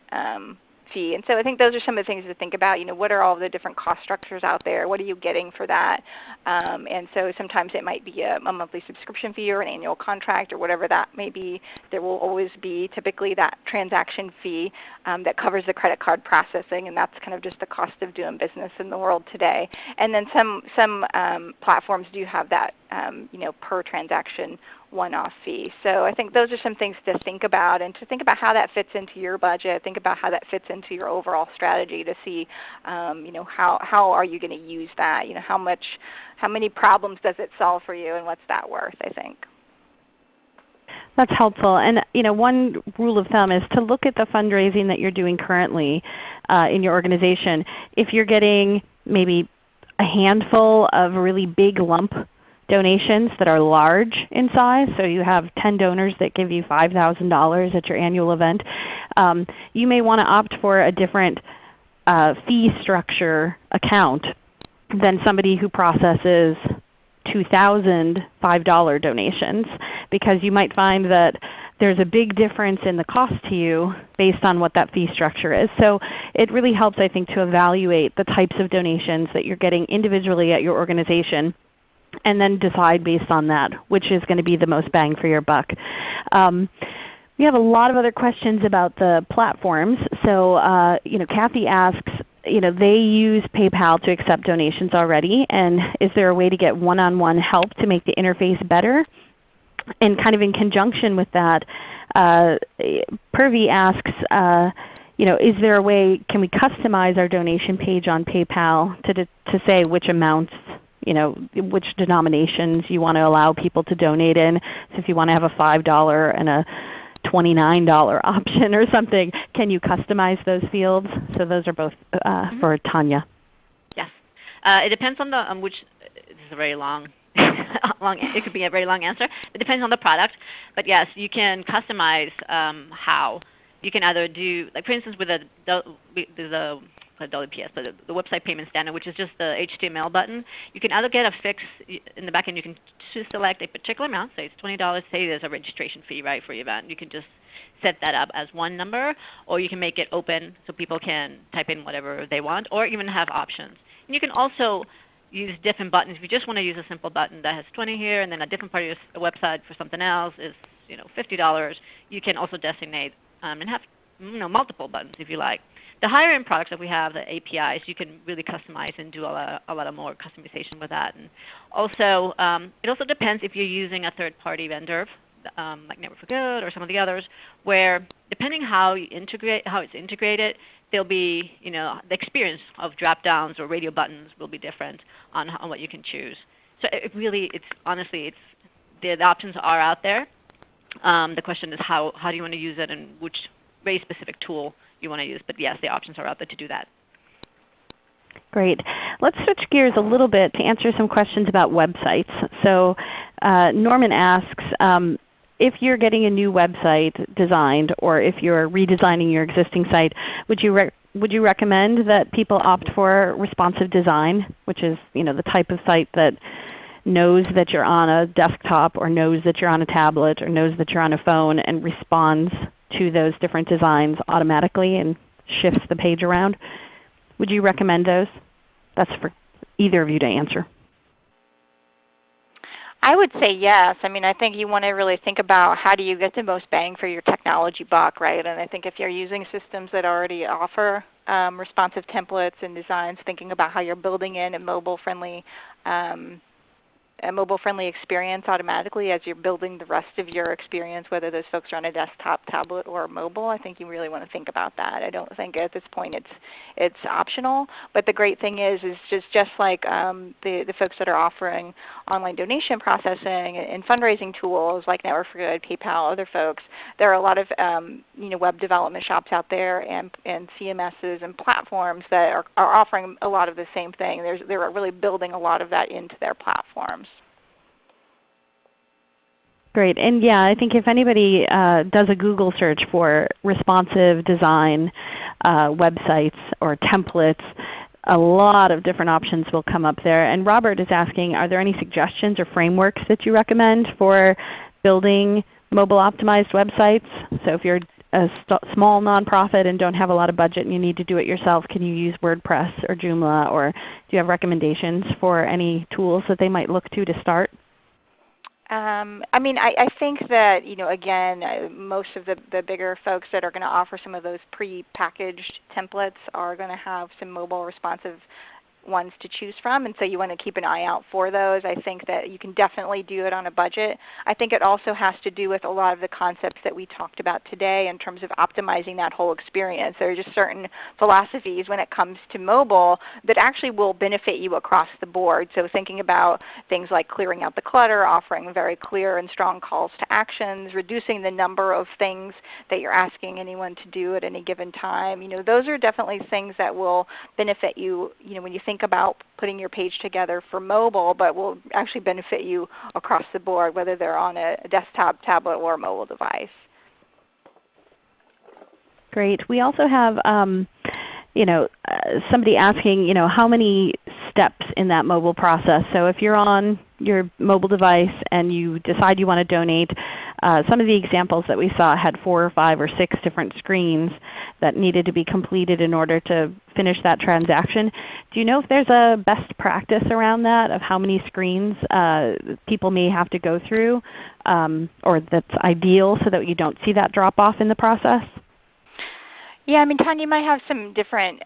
Speaker 2: fee. And so I think those are some of the things to think about. What are all the different cost structures out there? What are you getting for that? And so sometimes it might be a monthly subscription fee or an annual contract or whatever that may be. There will always be typically that transaction fee that covers the credit card processing, and that's kind of just the cost of doing business in the world today. And then some platforms do have that per transaction one-off fee. So I think those are some things to think about, and to think about how that fits into your budget. Think about how that fits into your overall strategy to see, how are you going to use that? How many problems does it solve for you, and what's that worth? I think.
Speaker 1: That's helpful. And one rule of thumb is to look at the fundraising that you're doing currently in your organization. If you're getting maybe a handful of really big lump donations that are large in size, so you have 10 donors that give you $5,000 at your annual event, you may want to opt for a different fee structure account than somebody who processes $2,000 $5 donations, because you might find that there's a big difference in the cost to you based on what that fee structure is. So it really helps, I think, to evaluate the types of donations that you're getting individually at your organization, and then decide based on that which is going to be the most bang for your buck. We have a lot of other questions about the platforms. So Kathy asks, they use PayPal to accept donations already, and is there a way to get one-on-one help to make the interface better? And kind of in conjunction with that, Purvi asks, is there a way, can we customize our donation page on PayPal to say which amounts, which denominations you want to allow people to donate in? So if you want to have a $5 and a $29 option or something, can you customize those fields? So those are both for Tanya.
Speaker 3: Yes. It depends on which, this is a very long, it could be a very long answer. It depends on the product. But yes, you can customize how. You can either do, like for instance with the WPS, but the Website Payment Standard, which is just the HTML button, you can either get a fix in the back end. You can choose to select a particular amount, say it's $20, say there's a registration fee, right, for your event. You can just set that up as one number, or you can make it open so people can type in whatever they want, or even have options. And you can also use different buttons. If you just want to use a simple button that has 20 here, and then a different part of your website for something else is $50, you can also designate and have multiple buttons if you like. The higher end products that we have, the APIs, you can really customize and do a lot of more customization with that. And also, it also depends if you're using a third-party vendor, like Network for Good or some of the others, where depending how it's integrated, there'll be the experience of drop-downs or radio buttons will be different on what you can choose. So honestly, the options are out there. The question is how do you want to use it and which very specific tool you want to use. But yes, the options are out there to do that.
Speaker 1: Great. Let's switch gears a little bit to answer some questions about websites. So Norman asks, if you're getting a new website designed, or if you're redesigning your existing site, would you recommend that people opt for responsive design, which is the type of site that knows that you're on a desktop, or knows that you're on a tablet, or knows that you're on a phone, and responds to those different designs automatically and shifts the page around? Would you recommend those? That's for either of you to answer.
Speaker 2: I would say yes. I think you want to really think about how do you get the most bang for your technology buck, right? And I think if you're using systems that already offer responsive templates and designs, thinking about how you're building in a mobile-friendly experience automatically as you're building the rest of your experience, whether those folks are on a desktop, tablet, or mobile. I think you really want to think about that. I don't think at this point it's optional. But the great thing is just like the folks that are offering online donation processing and fundraising tools like Network for Good, PayPal, other folks, there are a lot of web development shops out there and CMSs and platforms that are offering a lot of the same thing. They're really building a lot of that into their platforms.
Speaker 1: Great. And yeah, I think if anybody does a Google search for responsive design websites or templates, a lot of different options will come up there. And Robert is asking, are there any suggestions or frameworks that you recommend for building mobile optimized websites? So if you're a small nonprofit and don't have a lot of budget and you need to do it yourself, can you use WordPress or Joomla? Or do you have recommendations for any tools that they might look to start?
Speaker 2: I think that again, most of the bigger folks that are going to offer some of those pre-packaged templates are going to have some mobile responsive ones to choose from, and so you want to keep an eye out for those. I think that you can definitely do it on a budget. I think it also has to do with a lot of the concepts that we talked about today in terms of optimizing that whole experience. There are just certain philosophies when it comes to mobile that actually will benefit you across the board. So thinking about things like clearing out the clutter, offering very clear and strong calls to actions, reducing the number of things that you're asking anyone to do at any given time. Those are definitely things that will benefit you, when you think about putting your page together for mobile, but will actually benefit you across the board, whether they're on a desktop, tablet, or a mobile device.
Speaker 1: Great. We also have somebody asking how many steps in that mobile process. So if you're on your mobile device and you decide you want to donate, some of the examples that we saw had 4 or 5 or 6 different screens that needed to be completed in order to finish that transaction. Do you know if there's a best practice around that of how many screens people may have to go through, or that's ideal so that you don't see that drop off in the process?
Speaker 2: Yeah, I mean, Tanya, you might have some different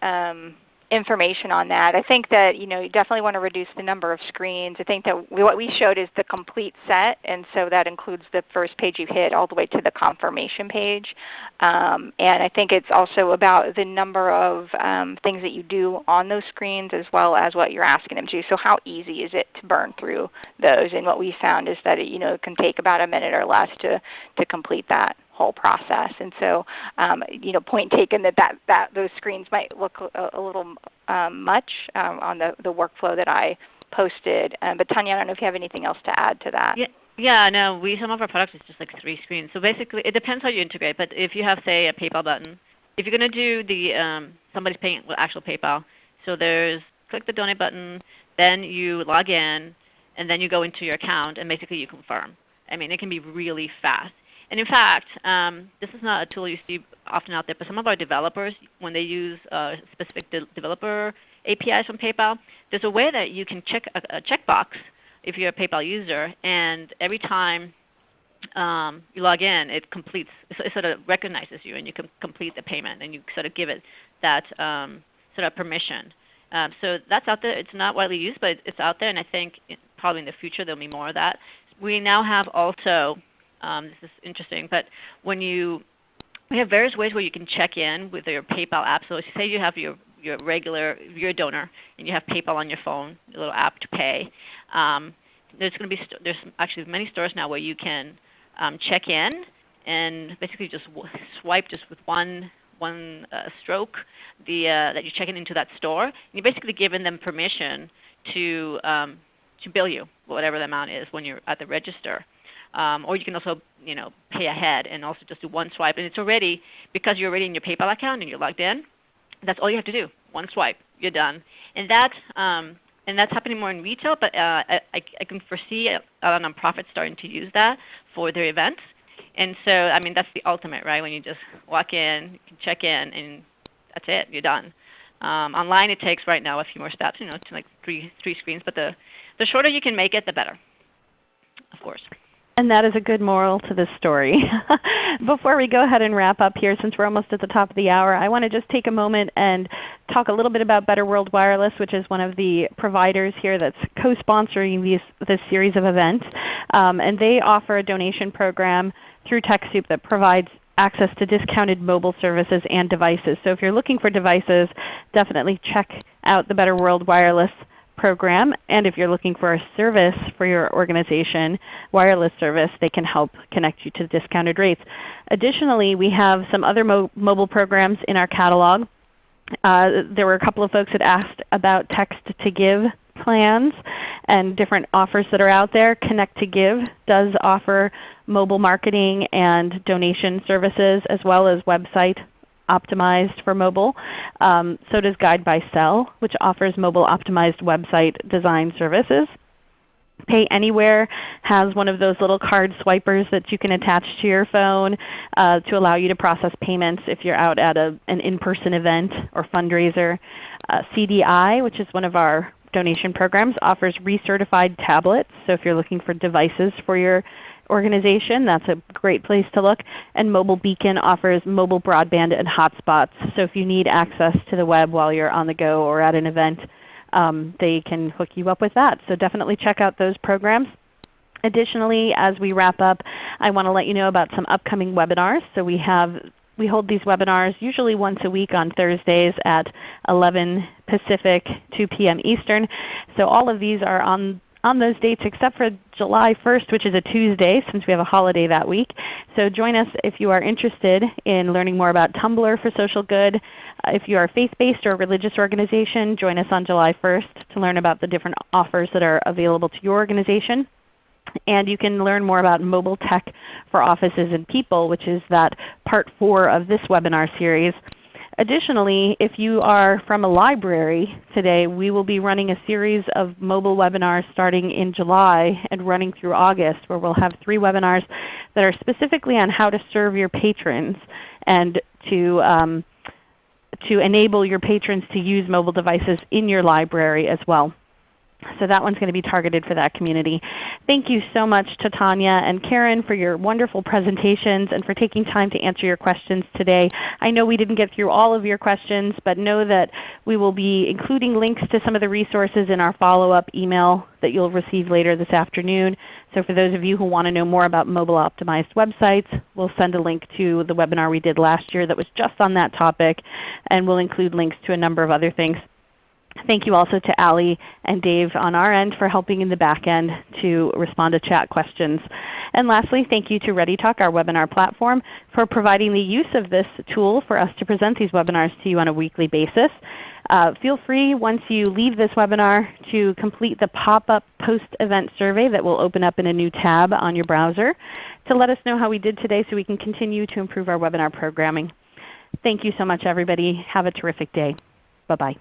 Speaker 2: information on that. I think that you definitely want to reduce the number of screens. I think that what we showed is the complete set, and so that includes the first page you hit all the way to the confirmation page. And I think it's also about the number of things that you do on those screens as well as what you're asking them to. So how easy is it to burn through those? And what we found is that it can take about a minute or less to complete that whole process. And so, point taken that those screens might look a little much on the workflow that I posted. But Tanya, I don't know if you have anything else to add to that.
Speaker 3: Yeah, no, some of our products is just like 3 screens. So basically, it depends how you integrate. But if you have, say, a PayPal button, if you're going to do the somebody's paying with actual PayPal, so there's click the donate button, then you log in, and then you go into your account, and basically you confirm. I mean, it can be really fast. And in fact, this is not a tool you see often out there, but some of our developers, when they use specific developer APIs from PayPal, there's a way that you can check a checkbox if you're a PayPal user, and every time you log in, it sort of recognizes you, and you can complete the payment, and you sort of give it that sort of permission. So that's out there. It's not widely used, but it's out there, and I think probably in the future there will be more of that. We now have also this is interesting, but we have various ways where you can check in with your PayPal app. So say you have you're a donor and you have PayPal on your phone, a little app to pay. There's actually many stores now where you can check in and basically just swipe just with one stroke that you're checking into that store. And you're basically giving them permission to bill you whatever the amount is when you're at the register. Or you can also pay ahead and also just do one swipe. And it's already, because you're already in your PayPal account and you're logged in, that's all you have to do. One swipe, you're done. And that's happening more in retail, but I can foresee a lot of nonprofits starting to use that for their events. And so, I mean, that's the ultimate, right? When you just walk in, you can check in, and that's it, you're done. Online it takes right now a few more steps, to like three screens, but the shorter you can make it, the better, of course.
Speaker 1: And that is a good moral to this story. Before we go ahead and wrap up here, since we're almost at the top of the hour, I want to just take a moment and talk a little bit about Better World Wireless, which is one of the providers here that's co-sponsoring this series of events. And they offer a donation program through TechSoup that provides access to discounted mobile services and devices. So if you're looking for devices, definitely check out the Better World Wireless program. And if you're looking for a service for your organization, wireless service, they can help connect you to discounted rates. Additionally, we have some other mobile programs in our catalog. There were a couple of folks that asked about text to give plans and different offers that are out there. Connect to Give does offer mobile marketing and donation services as well as website optimized for mobile. So does Guide by Cell, which offers mobile optimized website design services. Pay Anywhere has one of those little card swipers that you can attach to your phone to allow you to process payments if you're out at an in-person event or fundraiser. CDI, which is one of our donation programs, offers recertified tablets. So if you're looking for devices for your organization, that's a great place to look. And Mobile Beacon offers mobile broadband and hotspots. So if you need access to the web while you're on the go or at an event, they can hook you up with that. So definitely check out those programs. Additionally, as we wrap up, I want to let you know about some upcoming webinars. So we hold these webinars usually once a week on Thursdays at 11 Pacific, 2 p.m. Eastern. So all of these are on those dates except for July 1st, which is a Tuesday since we have a holiday that week. So join us if you are interested in learning more about Tumblr for social good. If you are a faith-based or a religious organization, join us on July 1st to learn about the different offers that are available to your organization. And you can learn more about mobile tech for offices and people, which is that part 4 of this webinar series. Additionally, if you are from a library today, we will be running a series of mobile webinars starting in July and running through August, where we'll have 3 webinars that are specifically on how to serve your patrons and to enable your patrons to use mobile devices in your library as well. So that one's going to be targeted for that community. Thank you so much to Tanya and Karen for your wonderful presentations and for taking time to answer your questions today. I know we didn't get through all of your questions, but know that we will be including links to some of the resources in our follow-up email that you'll receive later this afternoon. So for those of you who want to know more about mobile optimized websites, we'll send a link to the webinar we did last year that was just on that topic, and we'll include links to a number of other things. Thank you also to Allie and Dave on our end for helping in the back end to respond to chat questions. And lastly, thank you to ReadyTalk, our webinar platform, for providing the use of this tool for us to present these webinars to you on a weekly basis. Feel free, once you leave this webinar, to complete the pop-up post-event survey that will open up in a new tab on your browser to let us know how we did today so we can continue to improve our webinar programming. Thank you so much, everybody. Have a terrific day. Bye-bye.